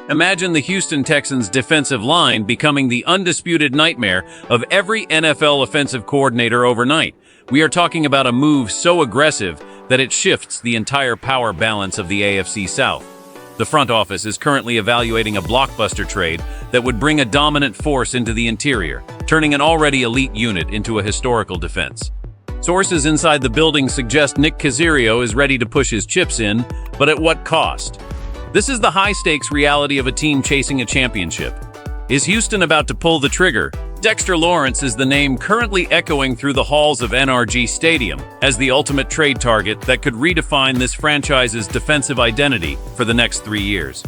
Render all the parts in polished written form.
Imagine the Houston Texans' defensive line becoming the undisputed nightmare of every NFL offensive coordinator overnight. We are talking about a move so aggressive that it shifts the entire power balance of the AFC South. The front office is currently evaluating a blockbuster trade that would bring a dominant force into the interior, turning an already elite unit into a historical defense. Sources inside the building suggest Nick Caserio is ready to push his chips in, but at what cost? This is the high-stakes reality of a team chasing a championship. Is Houston about to pull the trigger? Dexter Lawrence is the name currently echoing through the halls of NRG Stadium as the ultimate trade target that could redefine this franchise's defensive identity for the next 3 years.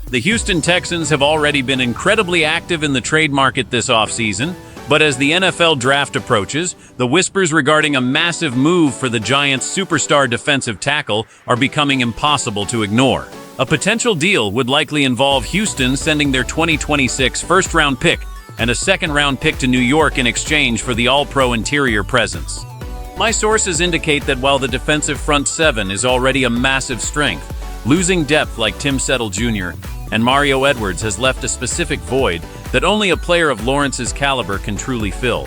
The Houston Texans have already been incredibly active in the trade market this offseason, but as the NFL draft approaches, the whispers regarding a massive move for the Giants' superstar defensive tackle are becoming impossible to ignore. A potential deal would likely involve Houston sending their 2026 first-round pick and a second-round pick to New York in exchange for the all-pro interior presence. My sources indicate that while the defensive front seven is already a massive strength, losing depth like Tim Settle Jr. and Mario Edwards has left a specific void that only a player of Lawrence's caliber can truly fill.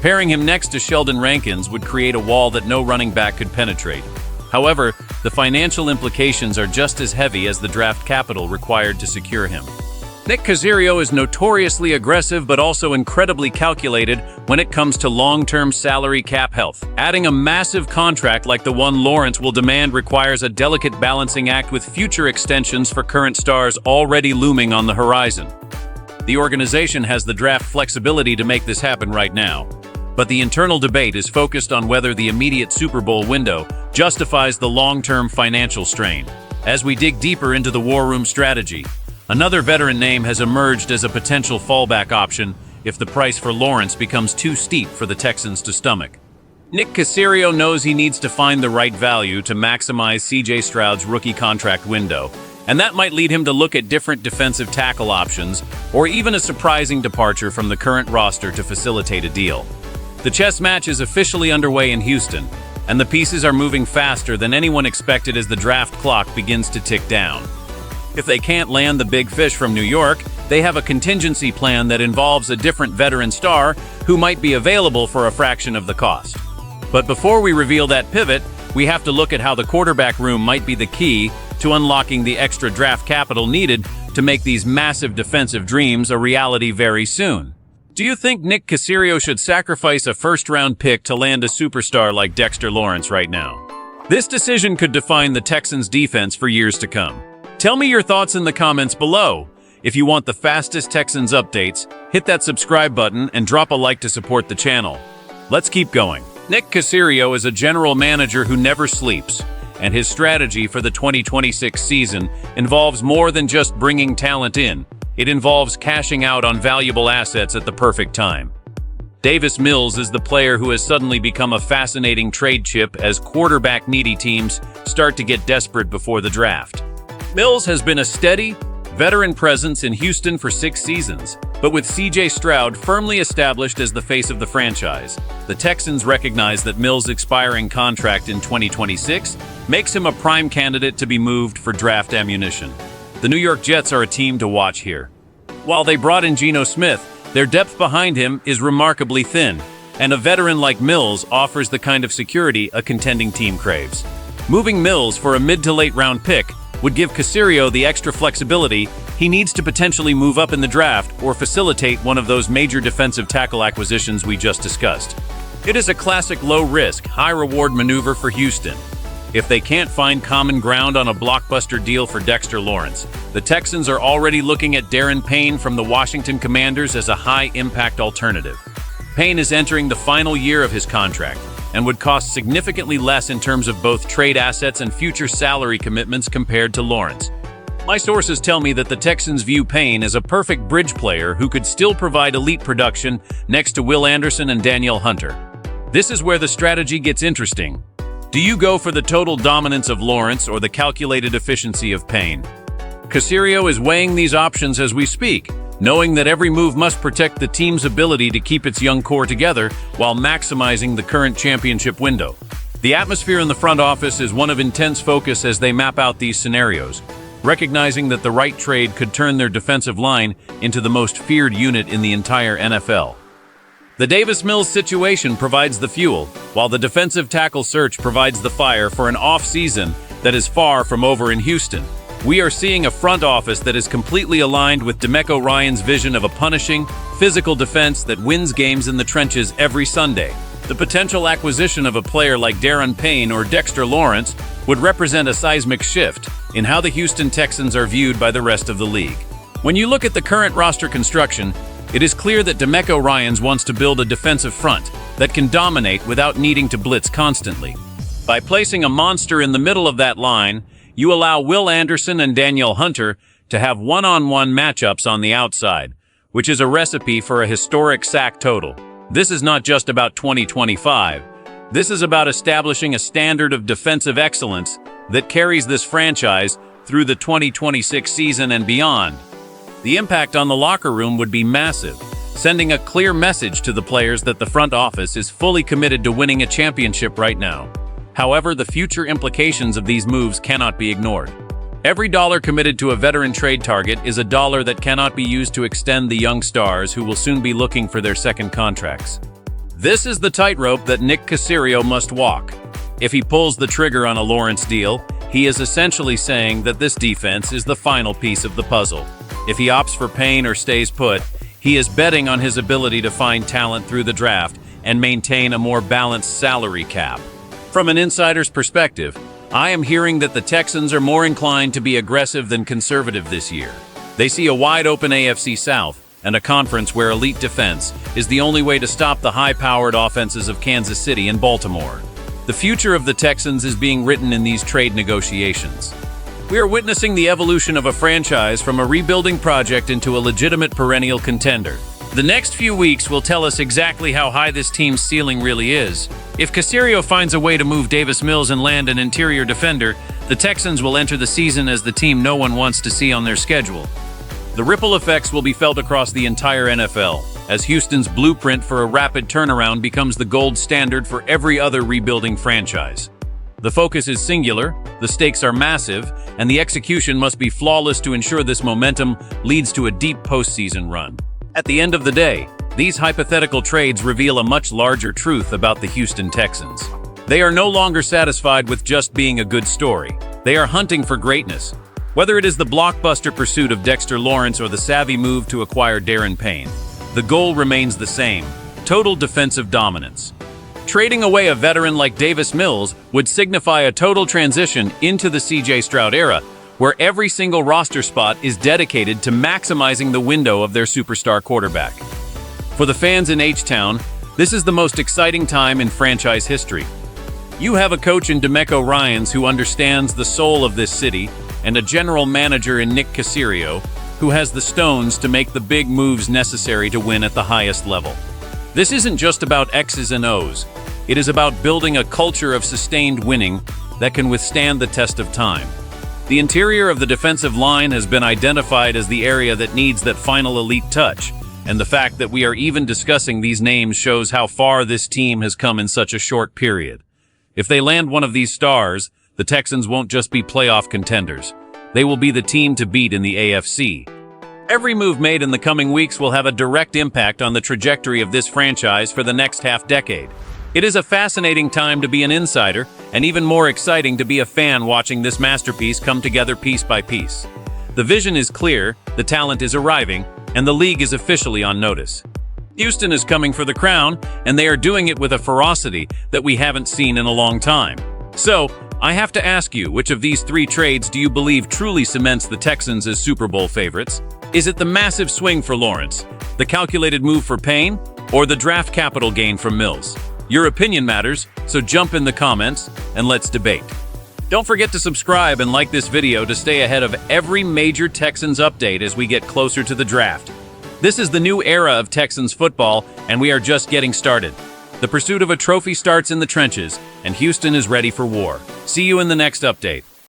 Pairing him next to Sheldon Rankins would create a wall that no running back could penetrate. However, the financial implications are just as heavy as the draft capital required to secure him. Nick Caserio is notoriously aggressive but also incredibly calculated when it comes to long-term salary cap health. Adding a massive contract like the one Lawrence will demand requires a delicate balancing act with future extensions for current stars already looming on the horizon. The organization has the draft flexibility to make this happen right now, but the internal debate is focused on whether the immediate Super Bowl window justifies the long-term financial strain. As we dig deeper into the war room strategy, another veteran name has emerged as a potential fallback option if the price for Lawrence becomes too steep for the Texans to stomach. Nick Caserio knows he needs to find the right value to maximize C.J. Stroud's rookie contract window, and that might lead him to look at different defensive tackle options or even a surprising departure from the current roster to facilitate a deal. The chess match is officially underway in Houston, and the pieces are moving faster than anyone expected as the draft clock begins to tick down. If they can't land the big fish from New York, they have a contingency plan that involves a different veteran star who might be available for a fraction of the cost. But before we reveal that pivot, we have to look at how the quarterback room might be the key to unlocking the extra draft capital needed to make these massive defensive dreams a reality very soon. Do you think Nick Caserio should sacrifice a first-round pick to land a superstar like Dexter Lawrence right now? This decision could define the Texans' defense for years to come. Tell me your thoughts in the comments below. If you want the fastest Texans updates, hit that subscribe button and drop a like to support the channel. Let's keep going. Nick Caserio is a general manager who never sleeps, and his strategy for the 2026 season involves more than just bringing talent in. It involves cashing out on valuable assets at the perfect time. Davis Mills is the player who has suddenly become a fascinating trade chip as quarterback-needy teams start to get desperate before the draft. Mills has been a steady, veteran presence in Houston for 6 seasons, but with C.J. Stroud firmly established as the face of the franchise, the Texans recognize that Mills' expiring contract in 2026 makes him a prime candidate to be moved for draft ammunition. The New York Jets are a team to watch here. While they brought in Geno Smith, their depth behind him is remarkably thin, and a veteran like Mills offers the kind of security a contending team craves. Moving Mills for a mid to late round pick would give Caserio the extra flexibility he needs to potentially move up in the draft or facilitate one of those major defensive tackle acquisitions we just discussed. It is a classic low-risk, high-reward maneuver for Houston. If they can't find common ground on a blockbuster deal for Dexter Lawrence, the Texans are already looking at Darren Payne from the Washington Commanders as a high-impact alternative. Payne is entering the final year of his contract and would cost significantly less in terms of both trade assets and future salary commitments compared to Lawrence. My sources tell me that the Texans view Payne as a perfect bridge player who could still provide elite production next to Will Anderson and Danielle Hunter. This is where the strategy gets interesting. Do you go for the total dominance of Lawrence or the calculated efficiency of Payne? Caserio is weighing these options as we speak, knowing that every move must protect the team's ability to keep its young core together while maximizing the current championship window. The atmosphere in the front office is one of intense focus as they map out these scenarios. recognizing that the right trade could turn their defensive line into the most feared unit in the entire NFL. The Davis Mills situation provides the fuel, while the defensive tackle search provides the fire for an off-season that is far from over in Houston. We are seeing a front office that is completely aligned with DeMeco Ryans' vision of a punishing, physical defense that wins games in the trenches every Sunday. The potential acquisition of a player like Darren Payne or Dexter Lawrence would represent a seismic shift in how the Houston Texans are viewed by the rest of the league. When you look at the current roster construction, it is clear that DeMeco Ryans wants to build a defensive front that can dominate without needing to blitz constantly. By placing a monster in the middle of that line, you allow Will Anderson and Danielle Hunter to have one-on-one matchups on the outside, which is a recipe for a historic sack total. This is not just about 2025. This is about establishing a standard of defensive excellence that carries this franchise through the 2026 season and beyond. The impact on the locker room would be massive, sending a clear message to the players that the front office is fully committed to winning a championship right now. However, the future implications of these moves cannot be ignored. Every dollar committed to a veteran trade target is a dollar that cannot be used to extend the young stars who will soon be looking for their second contracts. This is the tightrope that Nick Caserio must walk. If he pulls the trigger on a Lawrence deal, he is essentially saying that this defense is the final piece of the puzzle. If he opts for Payne or stays put, he is betting on his ability to find talent through the draft and maintain a more balanced salary cap. From an insider's perspective, I am hearing that the Texans are more inclined to be aggressive than conservative this year. They see a wide-open AFC South and a conference where elite defense is the only way to stop the high-powered offenses of Kansas City and Baltimore. The future of the Texans is being written in these trade negotiations. We are witnessing the evolution of a franchise from a rebuilding project into a legitimate perennial contender. The next few weeks will tell us exactly how high this team's ceiling really is. If Caserio finds a way to move Davis Mills and land an interior defender, the Texans will enter the season as the team no one wants to see on their schedule. The ripple effects will be felt across the entire NFL, as Houston's blueprint for a rapid turnaround becomes the gold standard for every other rebuilding franchise. The focus is singular, the stakes are massive, and the execution must be flawless to ensure this momentum leads to a deep postseason run. At the end of the day, these hypothetical trades reveal a much larger truth about the Houston Texans. They are no longer satisfied with just being a good story. They are hunting for greatness. Whether it is the blockbuster pursuit of Dexter Lawrence or the savvy move to acquire Darren Payne, the goal remains the same: total defensive dominance. Trading away a veteran like Davis Mills would signify a total transition into the C.J. Stroud era, where every single roster spot is dedicated to maximizing the window of their superstar quarterback. For the fans in H-Town, this is the most exciting time in franchise history. You have a coach in DeMeco Ryans who understands the soul of this city, and a general manager in Nick Caserio who has the stones to make the big moves necessary to win at the highest level. This isn't just about X's and O's. It is about building a culture of sustained winning that can withstand the test of time. The interior of the defensive line has been identified as the area that needs that final elite touch, and the fact that we are even discussing these names shows how far this team has come in such a short period. If they land one of these stars, the Texans won't just be playoff contenders. They will be the team to beat in the AFC. Every move made in the coming weeks will have a direct impact on the trajectory of this franchise for the next half-decade. It is a fascinating time to be an insider, and even more exciting to be a fan watching this masterpiece come together piece by piece. The vision is clear, the talent is arriving, and the league is officially on notice. Houston is coming for the crown, and they are doing it with a ferocity that we haven't seen in a long time. So, I have to ask you, which of these three trades do you believe truly cements the Texans as Super Bowl favorites? Is it the massive swing for Lawrence, the calculated move for Payne, or the draft capital gain from Mills? Your opinion matters, so jump in the comments and let's debate. Don't forget to subscribe and like this video to stay ahead of every major Texans update as we get closer to the draft. This is the new era of Texans football, and we are just getting started. The pursuit of a trophy starts in the trenches, and Houston is ready for war. See you in the next update.